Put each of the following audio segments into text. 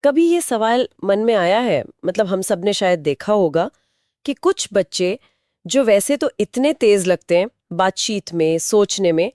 कभी ये सवाल मन में आया है, मतलब हम सब ने शायद देखा होगा कि कुछ बच्चे जो वैसे तो इतने तेज लगते हैं बातचीत में, सोचने में,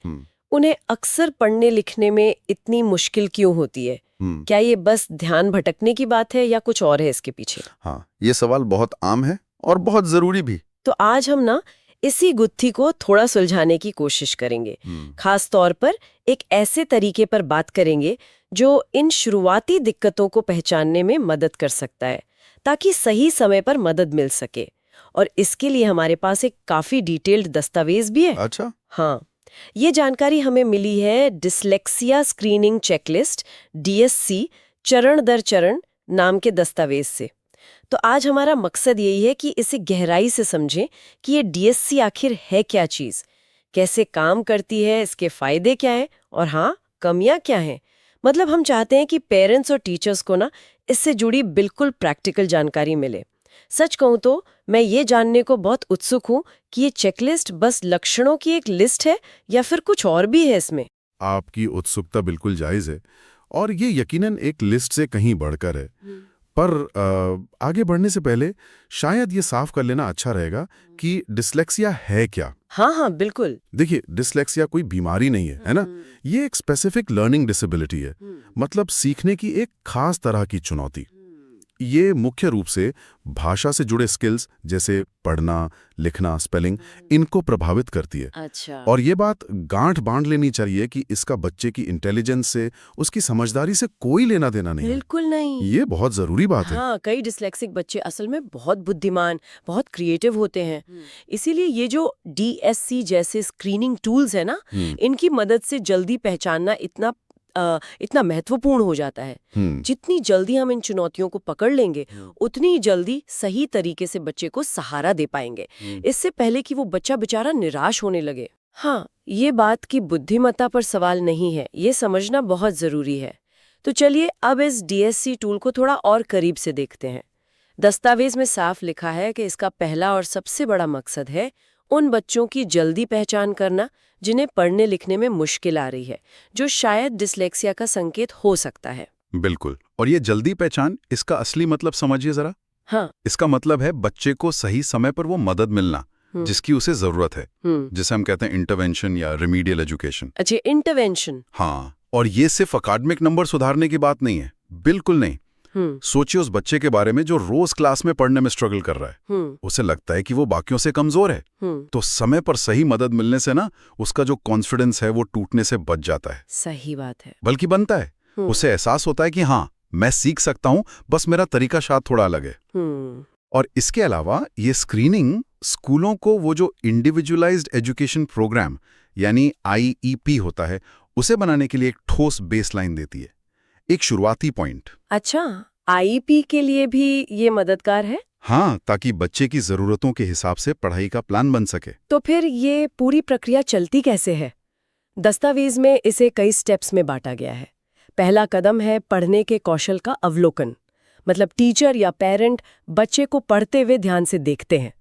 उन्हें अक्सर पढ़ने लिखने में इतनी मुश्किल क्यों होती है? क्या ये बस ध्यान भटकने की बात है या कुछ और है इसके पीछे? हाँ, ये सवाल बहुत आम है और बहुत जरूरी भी। तो आज हम ना इसी गुत्थी को थोड़ा सुलझाने की कोशिश करेंगे। खास तौर पर एक ऐसे तरीके पर बात करेंगे जो इन शुरुआती दिक्कतों को पहचानने में मदद कर सकता है, ताकि सही समय पर मदद मिल सके। और इसके लिए हमारे पास एक काफी डिटेल्ड दस्तावेज भी है। अच्छा। हाँ, ये जानकारी हमें मिली है डिसलेक्सिया स्क्रीनिंग चेकलिस्ट DSC चरण दर चरण नाम के दस्तावेज से। तो आज हमारा मकसद यही है कि इसे गहराई से समझें कि ये DSC आखिर है क्या चीज़, कैसे काम करती है, इसके फायदे क्या हैं और हाँ, कमियां क्या हैं। मतलब हम चाहते हैं कि पेरेंट्स और टीचर्स को ना इससे जुड़ी बिल्कुल प्रैक्टिकल जानकारी मिले। सच कहूँ तो मैं ये जानने को बहुत उत्सुक हूँ कि ये चेकलिस्ट बस लक्षणों की एक लिस्ट है या फिर कुछ और भी है इसमें। आपकी उत्सुकता बिल्कुल जायज है और ये यकीनन एक लिस्ट से कहीं बढ़कर है। पर आगे बढ़ने से पहले शायद ये साफ कर लेना अच्छा रहेगा कि डिसलेक्सिया है क्या। हाँ हाँ बिल्कुल। देखिए, डिसलेक्सिया कोई बीमारी नहीं है ना? ये एक स्पेसिफिक लर्निंग डिसेबिलिटी है, मतलब सीखने की एक खास तरह की चुनौती। ये मुख्य रूप से भाषा से जुड़े स्किल्स जैसे पढ़ना, लिखना, स्पेलिंग, इनको प्रभावित करती है। अच्छा। और ये बात गांठ बांध लेनी चाहिए कि इसका बच्चे की इंटेलिजेंस से, उसकी समझदारी से कोई लेना देना नहीं है। बिल्कुल नहीं। ये बहुत जरूरी बात है। हाँ, कई डिस्लेक्सिक बच्चे असल में बहुत बुद्धिमान, बहुत क्रिएटिव होते हैं। इसीलिए ये जो DSC जैसे स्क्रीनिंग टूल्स है ना, इनकी मदद से जल्दी पहचानना इतना महत्वपूर्ण हो जाता है। जितनी जल्दी हम इन चुनौतियों को पकड़ लेंगे, उतनी ही जल्दी सही तरीके से बच्चे को सहारा दे पाएंगे, इससे पहले कि वो बच्चा बेचारा निराश होने लगे। हाँ, ये बात की बुद्धिमत्ता पर सवाल नहीं है, ये समझना बहुत जरूरी है। तो चलिए अब इस DSC टूल को थोड़ा और करीब से देखते हैं। दस्तावेज में साफ लिखा है कि इसका पहला और सबसे बड़ा मकसद है उन बच्चों की जल्दी पहचान करना जिन्हें पढ़ने लिखने में मुश्किल आ रही है, जो शायद डिसलेक्सिया का संकेत हो सकता है। बिल्कुल। और ये जल्दी पहचान, इसका असली मतलब समझिए जरा। हाँ। इसका मतलब है बच्चे को सही समय पर वो मदद मिलना जिसकी उसे जरूरत है, जिसे हम कहते हैं इंटरवेंशन या रिमीडियल एजुकेशन। अच्छा, इंटरवेंशन। हाँ, और ये सिर्फ अकादमिक नंबर सुधारने की बात नहीं है, बिल्कुल नहीं। सोचिए उस बच्चे के बारे में जो रोज क्लास में पढ़ने में स्ट्रगल कर रहा है। उसे लगता है कि वो बाकियों से कमजोर है। तो समय पर सही मदद मिलने से ना उसका जो कॉन्फिडेंस है वो टूटने से बच जाता है। सही बात है। बल्कि बनता है। उसे एहसास होता है कि हाँ, मैं सीख सकता हूँ, बस मेरा तरीका शायद थोड़ा अलग है। और इसके अलावा ये स्क्रीनिंग स्कूलों को वो जो इंडिविजुअलाइज्ड एजुकेशन प्रोग्राम यानी IEP होता है, उसे बनाने के लिए एक ठोस बेसलाइन देती है, एक शुरुआती पॉइंट। अच्छा, IEP के लिए भी ये मददगार है? हाँ, ताकि बच्चे की जरूरतों के हिसाब से पढ़ाई का प्लान बन सके। तो फिर ये पूरी प्रक्रिया चलती कैसे है? दस्तावेज में इसे कई स्टेप्स में बांटा गया है। पहला कदम है पढ़ने के कौशल का अवलोकन, मतलब टीचर या पेरेंट बच्चे को पढ़ते हुए ध्यान से देखते हैं।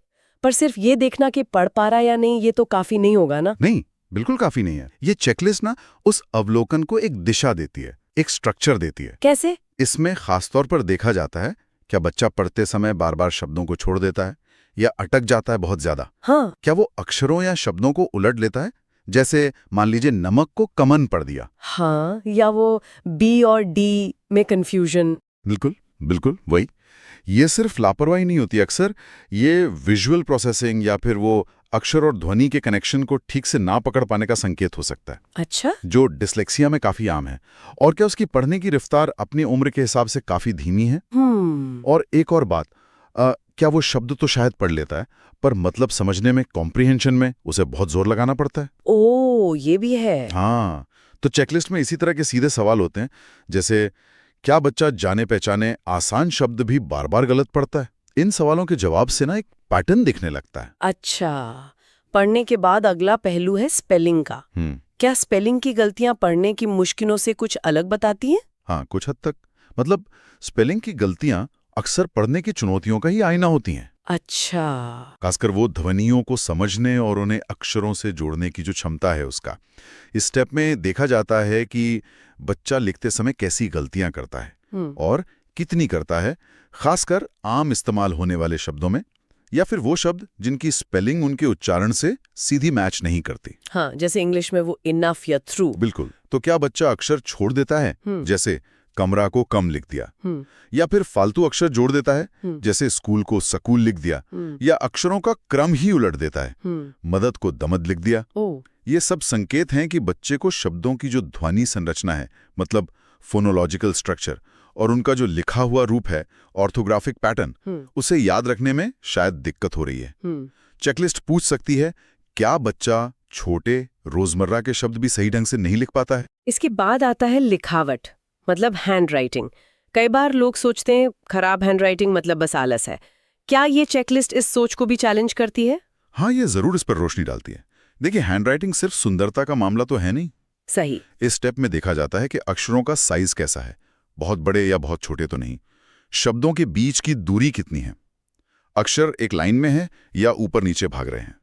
पर सिर्फ ये देखना कि पढ़ पा रहा या नहीं, ये तो काफी नहीं होगा ना? नहीं, बिल्कुल काफी नहीं है। ये चेकलिस्ट ना उस अवलोकन को एक दिशा देती है, एक स्ट्रक्चर देती है। कैसे? इसमें खासतौर पर देखा जाता है क्या बच्चा पढ़ते समय बार बार शब्दों को छोड़ देता है या अटक जाता है बहुत ज्यादा। हाँ। क्या वो अक्षरों या शब्दों को उलट लेता है, जैसे मान लीजिए नमक को कमन पढ़ दिया। हाँ, या वो B और D में कंफ्यूजन। बिल्कुल बिल्कुल वही। ये सिर्फ लापरवाही नहीं होती, अक्सर ये विजुअल प्रोसेसिंग या फिर वो अक्षर और ध्वनि के कनेक्शन को ठीक से ना पकड़ पाने का संकेत हो सकता है। अच्छा। जो डिसलेक्सिया में काफी आम है। और क्या उसकी पढ़ने की रफ्तार अपनी उम्र के हिसाब से काफी धीमी है। और एक और बात, क्या वो शब्द तो शायद पढ़ लेता है, पर मतलब समझने में, कॉम्प्रिहेंशन में उसे बहुत जोर लगाना पड़ता है। ओ, ये भी है। हाँ, तो चेकलिस्ट में इसी तरह के सीधे सवाल होते हैं, जैसे क्या बच्चा जाने पहचाने आसान शब्द भी बार बार गलत पढ़ता है। इन सवालों के जवाब से ना एक पैटर्न दिखने लगता है। अच्छा, पढ़ने के बाद अगला पहलू है स्पेलिंग का। क्या स्पेलिंग की गलतियां पढ़ने की मुश्किलों से कुछ अलग बताती हैं? हाँ, कुछ हद तक। मतलब स्पेलिंग की गलतियां अक्सर पढ़ने की चुनौतियों का ही आईना होती हैं। अच्छा। खासकर वो ध्वनियों को समझने और उन्हें अक्षरों से जोड़ने की जो क्षमता है उसका। इस स्टेप में देखा जाता है कि बच्चा लिखते समय कैसी गलतियां करता है और कितनी करता है, खासकर आम इस्तेमाल होने वाले शब्दों में, या फिर वो शब्द जिनकी स्पेलिंग उनके उच्चारण से सीधी मैच नहीं करती। हाँ, जैसे इंग्लिश में वो इनफ या थ्रू। बिल्कुल। तो क्या बच्चा अक्षर छोड़ देता है, जैसे कमरा को कम लिख दिया, या फिर फालतू अक्षर जोड़ देता है, जैसे स्कूल को स्कूल लिख दिया, या अक्षरों का क्रम ही उलट देता है, मदद को दमद लिख दिया। ये सब संकेत हैं कि बच्चे को शब्दों की जो ध्वनि संरचना है, मतलब फोनोलॉजिकल स्ट्रक्चर, और उनका जो लिखा हुआ रूप है, ऑर्थोग्राफिक पैटर्न, उसे याद रखने में शायद दिक्कत हो रही है। चेकलिस्ट पूछ सकती है, क्या बच्चा छोटे रोजमर्रा के शब्द भी सही ढंग से नहीं लिख पाता है? इसके बाद आता है लिखावट, मतलब हैंड राइटिंग। कई बार लोग सोचते हैं खराब हैंड राइटिंग मतलब बस आलस है। क्या ये चेकलिस्ट इस सोच को भी चैलेंज करती है? हाँ, ये जरूर इस पर रोशनी डालती है। देखिए, हैंडराइटिंग सिर्फ सुंदरता का मामला तो है नहीं। सही। इस स्टेप में देखा जाता है कि अक्षरों का साइज कैसा है, बहुत बड़े या बहुत छोटे तो नहीं। शब्दों के बीच की दूरी कितनी है, अक्षर एक लाइन में है या ऊपर नीचे भाग रहे हैं।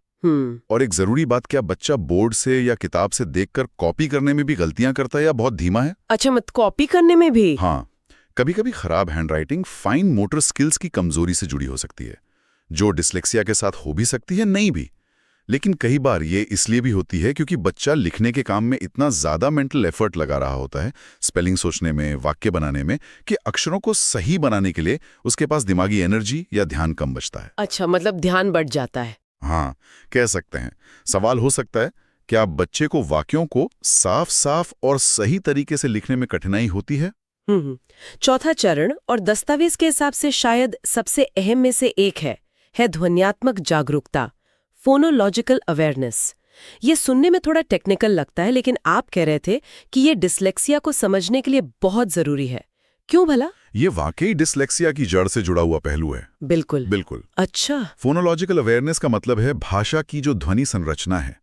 और एक जरूरी बात, क्या बच्चा बोर्ड से या किताब से देखकर कॉपी करने में भी गलतियां करता है या बहुत धीमा है? अच्छा, मत कॉपी करने में भी? हाँ, कभी कभी खराब हैंडराइटिंग फाइन मोटर स्किल्स की कमजोरी से जुड़ी हो सकती है, जो डिस्लेक्सिया के साथ हो भी सकती है, नहीं भी। लेकिन कई बार ये इसलिए भी होती है क्योंकि बच्चा लिखने के काम में इतना ज्यादा मेंटल एफर्ट लगा रहा होता है, स्पेलिंग सोचने में, वाक्य बनाने में, कि अक्षरों को सही बनाने के लिए उसके पास दिमागी एनर्जी या ध्यान कम बचता है। अच्छा, मतलब ध्यान बढ़ जाता है। हाँ, कह सकते हैं। सवाल हो सकता है, क्या बच्चे को वाक्यों को साफ साफ और सही तरीके से लिखने में कठिनाई होती है? चौथा चरण और दस्तावेज के हिसाब से शायद सबसे अहम में से एक है ध्वन्यात्मक जागरूकता, फोनोलॉजिकल अवेयरनेस। ये सुनने में थोड़ा टेक्निकल लगता है, लेकिन आप कह रहे थे कि ये डिस्लेक्सिया को समझने के लिए बहुत जरूरी है। क्यों भला? ये वाकई डिस्लेक्सिया की जड़ से जुड़ा हुआ पहलू है। बिल्कुल बिल्कुल। अच्छा। फोनोलॉजिकल अवेयरनेस का मतलब है भाषा की जो ध्वनि संरचना है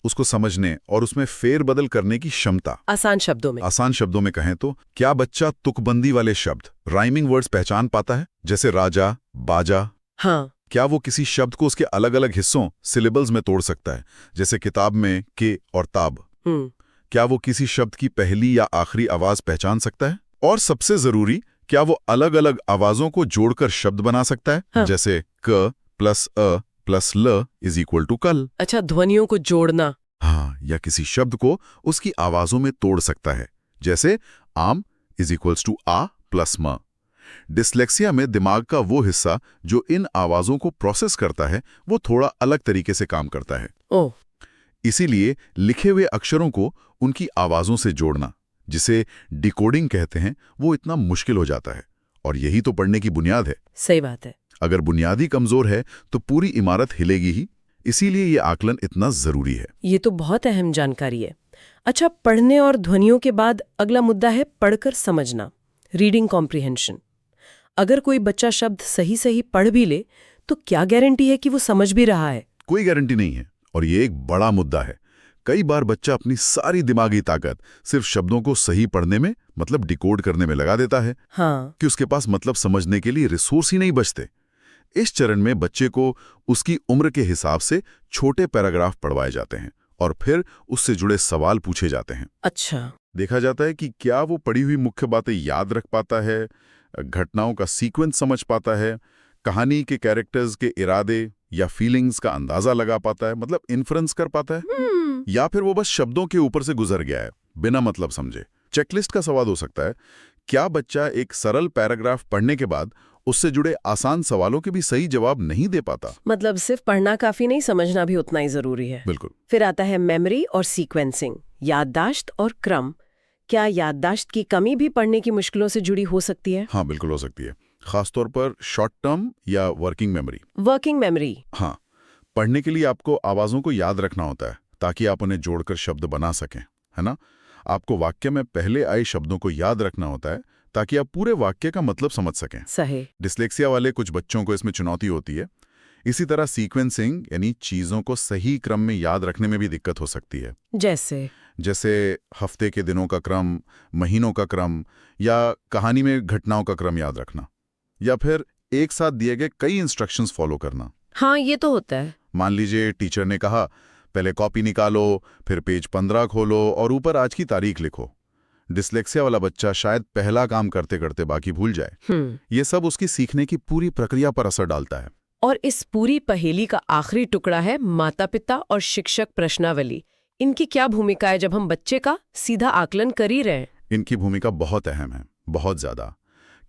उसको समझने और उसमें फेरबदल करने की क्षमता। आसान शब्दों में कहें तो, क्या बच्चा तुकबंदी वाले शब्द, राइमिंग वर्ड्स पहचान पाता है, जैसे राजा, बाजा? हाँ। क्या वो किसी शब्द को उसके अलग अलग हिस्सों, सिलेबल्स में तोड़ सकता है, जैसे किताब में के और ताब? क्या वो किसी शब्द की पहली या आखिरी आवाज पहचान सकता है? और सबसे जरूरी, क्या वो अलग अलग आवाजों को जोड़कर शब्द बना सकता है? हाँ। जैसे क प्लस अ प्लस ल इज इक्वल टू कल। अच्छा, ध्वनियों को जोड़ना। हाँ, या किसी शब्द को उसकी आवाजों में तोड़ सकता है, जैसे आम इज इक्वल्स टू आ प्लस म। डिस्लेक्सिया में दिमाग का वो हिस्सा जो इन आवाजों को प्रोसेस करता है, वो थोड़ा अलग तरीके से काम करता है। ओह। इसीलिए लिखे हुए अक्षरों को उनकी आवाजों से जोड़ना, जिसे डिकोडिंग कहते हैं, वो इतना मुश्किल हो जाता है। और यही तो पढ़ने की बुनियाद है। सही बात है। अगर बुनियादी कमजोर है तो पूरी इमारत हिलेगी ही। इसीलिए ये आकलन इतना जरूरी है। ये तो बहुत अहम जानकारी है। अच्छा, पढ़ने और ध्वनियों के बाद अगला मुद्दा है पढ़कर समझना, रीडिंग कॉम्प्रिहेंशन। अगर कोई बच्चा शब्द सही पढ़ भी ले, तो क्या गारंटी है कि वो समझ भी रहा है? कोई गारंटी नहीं है, और ये एक बड़ा मुद्दा है। कई बार बच्चा अपनी सारी दिमागी ताकत सिर्फ शब्दों को सही पढ़ने में, मतलब डिकोड करने में लगा देता है। हाँ। कि उसके पास मतलब समझने के लिए रिसोर्स ही नहीं बचते। इस चरण में बच्चे को उसकी उम्र के हिसाब से छोटे पैराग्राफ पढ़वाए जाते हैं और फिर उससे जुड़े सवाल पूछे जाते हैं। अच्छा। देखा जाता है कि क्या वो पढ़ी हुई मुख्य बातें याद रख पाता है, घटनाओं का सीक्वेंस समझ पाता है, कहानी के कैरेक्टर्स के इरादे या फीलिंग्स का अंदाजा लगा पाता है, मतलब इन्फ्रेंस कर पाता है, या फिर वो बस शब्दों के ऊपर से गुजर गया है बिना मतलब समझे। चेकलिस्ट का सवाल हो सकता है, क्या बच्चा एक सरल पैराग्राफ पढ़ने के बाद उससे जुड़े आसान सवालों के भी सही जवाब नहीं दे पाता? मतलब सिर्फ पढ़ना काफी नहीं, समझना भी उतना ही जरूरी है। बिल्कुल। फिर आता है मेमोरी और सीक्वेंसिंग, याददाश्त और क्रम। क्या याददाश्त की कमी भी पढ़ने की मुश्किलों से जुड़ी हो सकती है? हाँ, बिल्कुल हो सकती है, खासतौर पर शॉर्ट टर्म या वर्किंग मेमोरी। हाँ, पढ़ने के लिए आपको आवाजों को याद रखना होता है ताकि आप उन्हें जोड़कर शब्द बना सकें, है ना? आपको वाक्य में पहले आए शब्दों को याद रखना होता है ताकि आप पूरे वाक्य का मतलब समझ सकें। सही। डिस्लेक्सिया वाले कुछ बच्चों को इसमें चुनौती होती है। इसी तरह सीक्वेंसिंग, यानी चीजों को सही क्रम में याद रखने में भी दिक्कत हो सकती है। जैसे हफ्ते के दिनों का क्रम, महीनों का क्रम, या कहानी में घटनाओं का क्रम याद रखना, या फिर एक साथ दिए गए कई इंस्ट्रक्शंस फॉलो करना। हाँ, ये तो होता है। मान लीजिए टीचर ने कहा, पहले कॉपी निकालो, फिर पेज 15 खोलो और ऊपर आज की तारीख लिखो। डिस्लेक्सिया वाला बच्चा शायद पहला काम करते करते बाकी भूल जाए। ये सब उसकी सीखने की पूरी प्रक्रिया पर असर डालता है। और इस पूरी पहेली का आखिरी टुकड़ा है माता पिता और शिक्षक प्रश्नावली। इनकी क्या भूमिका है जब हम बच्चे का सीधा आकलन कर ही रहे हैं? इनकी भूमिका बहुत अहम है, बहुत ज्यादा,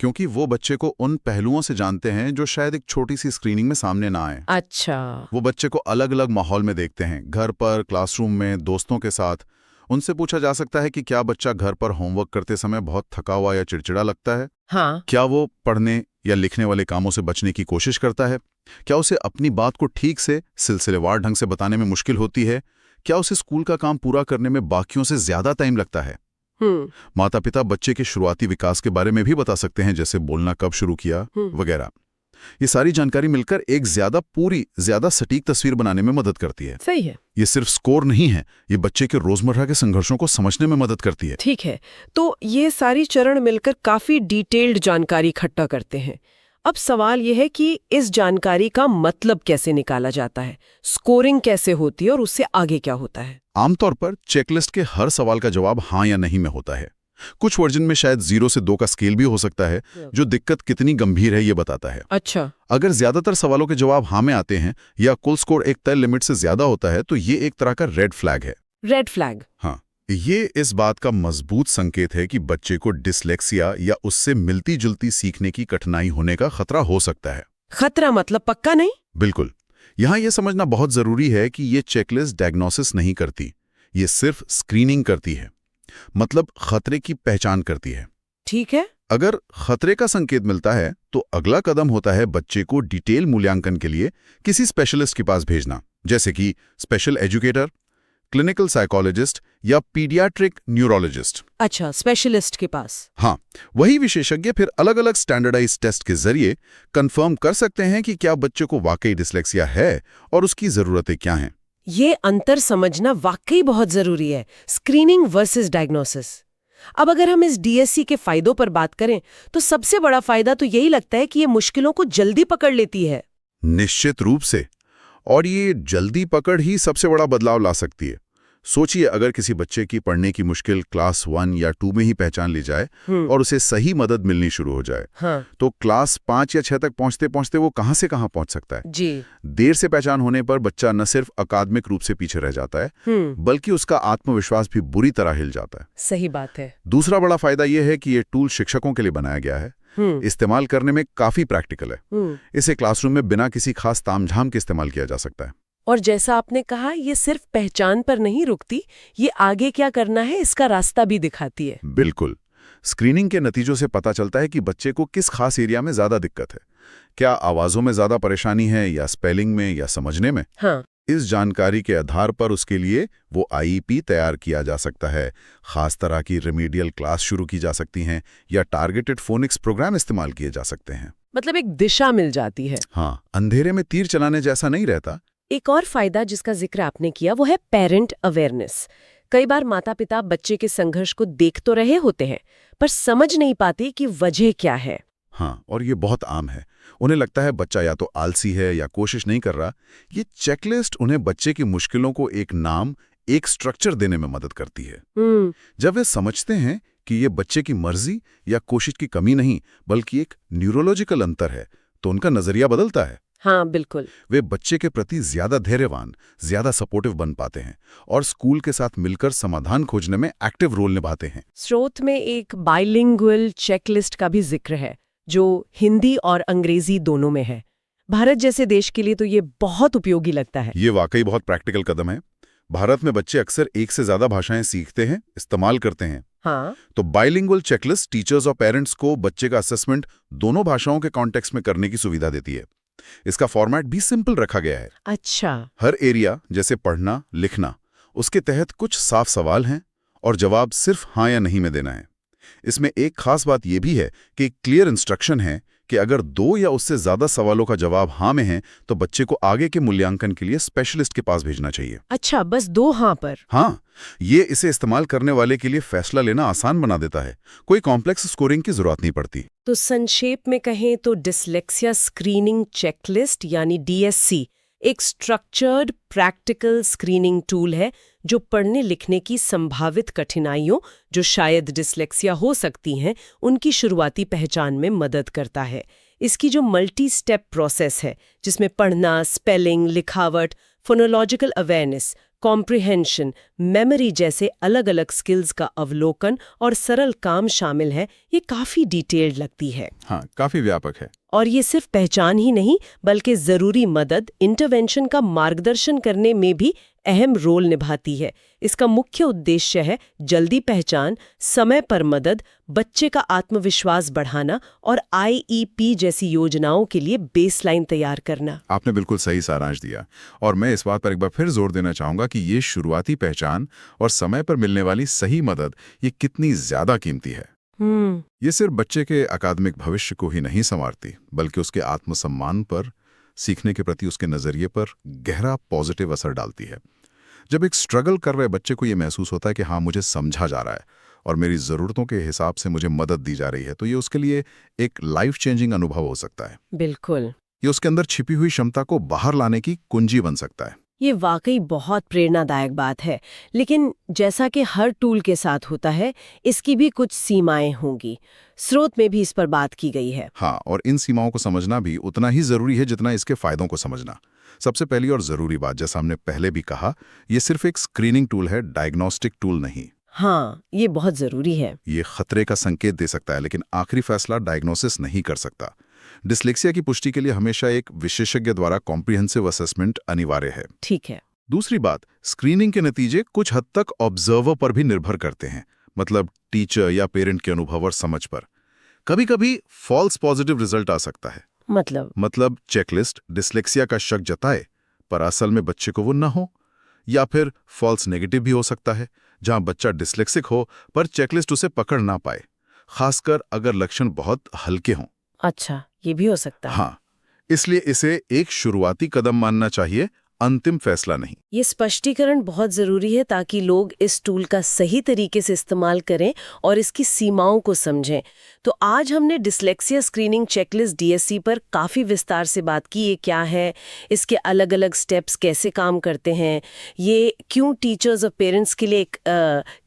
क्योंकि वो बच्चे को उन पहलुओं से जानते हैं जो शायद एक छोटी सी स्क्रीनिंग में सामने ना आए। अच्छा। वो बच्चे को अलग अलग माहौल में देखते हैं, घर पर, क्लासरूम में, दोस्तों के साथ। उनसे पूछा जा सकता है कि क्या बच्चा घर पर होमवर्क करते समय बहुत थका हुआ या चिड़चिड़ा लगता है? हाँ। क्या वो पढ़ने या लिखने वाले कामों से बचने की कोशिश करता है? क्या उसे अपनी बात को ठीक से सिलसिलेवार ढंग से बताने में मुश्किल होती है? क्या उसे स्कूल का काम पूरा करने में बाकियों से ज्यादा टाइम लगता है? माता पिता बच्चे के शुरुआती विकास के बारे में भी बता सकते हैं, जैसे बोलना कब शुरू किया वगैरह। ये सारी जानकारी मिलकर एक ज्यादा सटीक तस्वीर बनाने में मदद करती है। सही है। ये सिर्फ स्कोर नहीं है, ये बच्चे के रोजमर्रा के संघर्षों को समझने में मदद करती है। ठीक है, तो ये सारी चरण मिलकर काफी डिटेल्ड जानकारी इकट्ठा करते हैं। अब सवाल यह है कि इस जानकारी का मतलब कैसे निकाला जाता है, स्कोरिंग कैसे होती है और उससे आगे क्या होता है? आमतौर पर चेकलिस्ट के हर सवाल का जवाब हाँ या नहीं में होता है। कुछ वर्जन में शायद 0 से 2 का स्केल भी हो सकता है, जो दिक्कत कितनी गंभीर है ये बताता है। अच्छा। अगर ज्यादातर सवालों के जवाब हाँ में आते हैं या कुल स्कोर एक तय लिमिट से ज्यादा होता है, तो ये एक तरह का रेड फ्लैग है। Red flag? हाँ, ये इस बात का मजबूत संकेत है कि बच्चे को डिस्लेक्सिया या उससे मिलती जुलती सीखने की कठिनाई होने का खतरा हो सकता है। खतरा मतलब पक्का नहीं? बिल्कुल। यहां यह समझना बहुत जरूरी है कि ये चेकलिस्ट डायग्नोसिस नहीं करती, ये सिर्फ स्क्रीनिंग करती है, मतलब खतरे की पहचान करती है। ठीक है। अगर खतरे का संकेत मिलता है तो अगला कदम होता है बच्चे को डिटेल मूल्यांकन के लिए किसी स्पेशलिस्ट के पास भेजना, जैसे कि स्पेशल एजुकेटर, क्लिनिकल साइकोलॉजिस्ट या पीडियाट्रिक न्यूरोलॉजिस्ट। अच्छा, स्पेशलिस्ट के पास। हाँ, वही विशेषज्ञ फिर अलग अलग स्टैंडर्डाइज्ड टेस्ट के जरिए कंफर्म कर सकते हैं कि क्या बच्चे को वाकई डिस्लेक्सिया है और उसकी जरूरतें क्या हैं। ये अंतर समझना वाकई बहुत जरूरी है, स्क्रीनिंग वर्सेस डायग्नोसिस। अब अगर हम इस डीएससी के फायदों पर बात करें तो सबसे बड़ा फायदा तो यही लगता है कि ये मुश्किलों को जल्दी पकड़ लेती है। निश्चित रूप से, और ये जल्दी पकड़ ही सबसे बड़ा बदलाव ला सकती है। सोचिए, अगर किसी बच्चे की पढ़ने की मुश्किल क्लास 1 या 2 में ही पहचान ली जाए और उसे सही मदद मिलनी शुरू हो जाए, तो क्लास 5 या 6 तक पहुंचते पहुंचते वो कहां से कहां पहुंच सकता है। जी। देर से पहचान होने पर बच्चा न सिर्फ अकादमिक रूप से पीछे रह जाता है, बल्कि उसका आत्मविश्वास भी बुरी तरह हिल जाता है। सही बात है। दूसरा बड़ा फायदा यह है कि ये टूल शिक्षकों के लिए बनाया गया है, इस्तेमाल करने में काफी प्रैक्टिकल है। इसे क्लासरूम में बिना किसी खास तामझाम के इस्तेमाल किया जा सकता है। और जैसा आपने कहा, ये सिर्फ पहचान पर नहीं रुकती, ये आगे क्या करना है इसका रास्ता भी दिखाती है। बिल्कुल। स्क्रीनिंग के नतीजों से पता चलता है कि बच्चे को किस खास एरिया में ज्यादा दिक्कत है। क्या आवाजों में ज्यादा परेशानी है, या स्पेलिंग में, या समझने में। हाँ। इस जानकारी के आधार पर उसके लिए वो आईईपी तैयार किया जा सकता है, खास तरह की रिमीडियल क्लास शुरू की जा सकती हैं, या टारगेटेड फोनिक्स प्रोग्राम इस्तेमाल किए जा सकते हैं। मतलब एक दिशा मिल जाती है। हाँ, अंधेरे में तीर चलाने जैसा नहीं रहता। एक और फायदा जिसका जिक्र आपने किया वो है पेरेंट अवेयरनेस। कई बार माता पिता बच्चे के संघर्ष को देख तो रहे होते हैं, पर समझ नहीं पाते कि वजह क्या है। हाँ, और ये बहुत आम है। उन्हें लगता है बच्चा या तो आलसी है या कोशिश नहीं कर रहा। ये चेकलिस्ट उन्हें बच्चे की मुश्किलों को एक नाम, एक स्ट्रक्चर देने में मदद करती है। जब वे समझते हैं कि ये बच्चे की मर्जी या कोशिश की कमी नहीं, बल्कि एक न्यूरोलॉजिकल अंतर है, तो उनका नजरिया बदलता है। हाँ, बिल्कुल। वे बच्चे के प्रति ज्यादा धैर्यवान, ज्यादा सपोर्टिव बन पाते हैं और स्कूल के साथ मिलकर समाधान खोजने में एक्टिव रोल निभाते हैं। स्रोत में एक बाइलिंगुअल चेकलिस्ट का भी जिक्र है, जो हिंदी और अंग्रेजी दोनों में है। भारत जैसे देश के लिए तो ये बहुत उपयोगी लगता है। ये वाकई बहुत प्रैक्टिकल कदम है। भारत में बच्चे अक्सर एक से ज्यादा भाषाएं सीखते हैं, इस्तेमाल करते हैं। हाँ। तो बाइलिंगुअल चेकलिस्ट टीचर्स और पेरेंट्स को बच्चे का असेसमेंट दोनों भाषाओं के कॉन्टेक्स्ट में करने की सुविधा देती है। इसका फॉर्मेट भी सिंपल रखा गया है। अच्छा। हर एरिया, जैसे पढ़ना, लिखना, उसके तहत कुछ साफ सवाल हैं और जवाब सिर्फ हाँ या नहीं में देना है। इसमें एक खास बात यह भी है कि क्लियर इंस्ट्रक्शन है कि अगर 2 या उससे ज्यादा सवालों का जवाब हाँ में है तो बच्चे को आगे के मूल्यांकन के लिए स्पेशलिस्ट के पास भेजना चाहिए। अच्छा, बस 2 हाँ पर? हाँ, ये इसे इस्तेमाल करने वाले के लिए फैसला लेना आसान बना देता है। कोई कॉम्प्लेक्स स्कोरिंग की जरूरत नहीं पड़ती। तो संक्षेप में कहें तो डिस्लेक्सिया स्क्रीनिंग चेकलिस्ट यानी डीएससी एक स्ट्रक्चर्ड प्रैक्टिकल स्क्रीनिंग टूल है जो पढ़ने लिखने की संभावित कठिनाइयों, जो शायद डिस्लेक्सिया हो सकती हैं, उनकी शुरुआती पहचान में मदद करता है। इसकी जो मल्टी स्टेप प्रोसेस है, जिसमें पढ़ना, स्पेलिंग, लिखावट, फोनोलॉजिकल अवेयरनेस, कॉम्प्रिहेंशन, मेमोरी जैसे अलग अलग स्किल्स का अवलोकन और सरल काम शामिल है, ये काफी डिटेल्ड लगती है। हाँ, काफी व्यापक है। और ये सिर्फ पहचान ही नहीं, बल्कि जरूरी मदद, इंटरवेंशन का मार्गदर्शन करने में भी अहम रोल निभाती है। इसका मुख्य उद्देश्य है जल्दी पहचान, समय पर मदद, बच्चे का आत्मविश्वास बढ़ाना और IEP जैसी योजनाओं के लिए बेसलाइन तैयार करना। आपने बिल्कुल सही सारांश दिया, और मैं इस बात पर एक बार फिर जोर देना चाहूंगा कि ये शुरुआती पहचान और समय पर मिलने वाली सही मदद, ये कितनी ज्यादा कीमती है। ये सिर्फ बच्चे के अकादमिक भविष्य को ही नहीं संवारती, बल्कि उसके आत्मसम्मान पर, सीखने के प्रति उसके नजरिए पर गहरा पॉजिटिव असर डालती है। जब एक स्ट्रगल कर रहे बच्चे को ये महसूस होता है कि हाँ, मुझे समझा जा रहा है और मेरी ज़रूरतों के हिसाब से मुझे मदद दी जा रही है, तो ये उसके लिए एक लाइफ चेंजिंग अनुभव हो सकता है। बिल्कुल, ये उसके अंदर छिपी हुई क्षमता को बाहर लाने की कुंजी बन सकता है। ये वाकई बहुत प्रेरणादायक बात है। लेकिन जैसा कि हर टूल के साथ होता है, इसकी भी कुछ सीमाएं होंगी। स्रोत में भी इस पर बात की गई है। हाँ, और इन सीमाओं को समझना भी उतना ही जरूरी है जितना इसके फायदों को समझना। सबसे पहली और जरूरी बात, जैसा हमने पहले भी कहा, ये सिर्फ एक स्क्रीनिंग टूल है, डायग्नोस्टिक टूल नहीं। हाँ, ये बहुत जरूरी है। ये खतरे का संकेत दे सकता है, लेकिन आखिरी फैसला डायग्नोसिस नहीं कर सकता। डिस्लेक्सिया की पुष्टि के लिए हमेशा एक विशेषज्ञ द्वारा कॉम्प्रिहेंसिव असेसमेंट अनिवार्य है। ठीक है। दूसरी बात, स्क्रीनिंग के नतीजे कुछ हद तक ऑब्जर्वर पर भी निर्भर करते हैं, मतलब टीचर या पेरेंट के अनुभव और समझ पर। कभी कभी फॉल्स पॉजिटिव रिजल्ट आ सकता है। मतलब चेकलिस्ट डिस्लेक्सिया का शक जताए पर असल में बच्चे को वो न हो, या फिर फॉल्स नेगेटिव भी हो सकता है, जहां बच्चा डिस्लेक्सिक हो पर चेकलिस्ट उसे पकड़ ना पाए, खासकर अगर लक्षण बहुत हल्के हों। अच्छा, ये भी हो सकता है। हाँ, इसलिए इसे एक शुरुआती कदम मानना चाहिए, अंतिम फैसला नहीं। ये स्पष्टीकरण बहुत जरूरी है ताकि लोग इस टूल का सही तरीके से इस्तेमाल करें और इसकी सीमाओं को समझें। तो आज हमने डिस्लेक्सिया स्क्रीनिंग चेकलिस्ट DSC पर काफी विस्तार से बात की। ये क्या है, इसके अलग अलग स्टेप्स कैसे काम करते हैं, ये क्यों टीचर्स और पेरेंट्स के लिए एक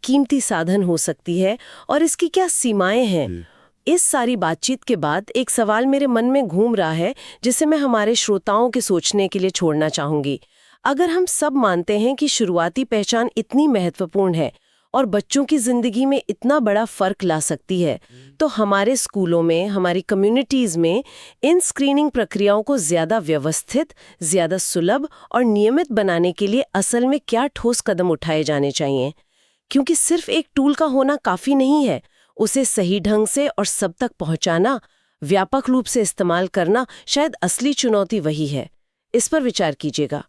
कीमती साधन हो सकती है, और इसकी क्या सीमाएं हैं। इस सारी बातचीत के बाद एक सवाल मेरे मन में घूम रहा है, जिसे मैं हमारे श्रोताओं के सोचने के लिए छोड़ना चाहूंगी। अगर हम सब मानते हैं कि शुरुआती पहचान इतनी महत्वपूर्ण है और बच्चों की जिंदगी में इतना बड़ा फर्क ला सकती है, तो हमारे स्कूलों में, हमारी कम्युनिटीज में इन स्क्रीनिंग प्रक्रियाओं को ज्यादा व्यवस्थित, ज्यादा सुलभ और नियमित बनाने के लिए असल में क्या ठोस कदम उठाए जाने चाहिए? क्योंकि सिर्फ एक टूल का होना काफी नहीं है, उसे सही ढंग से और सब तक पहुंचाना, व्यापक रूप से इस्तेमाल करना शायद असली चुनौती वही है। इस पर विचार कीजिएगा।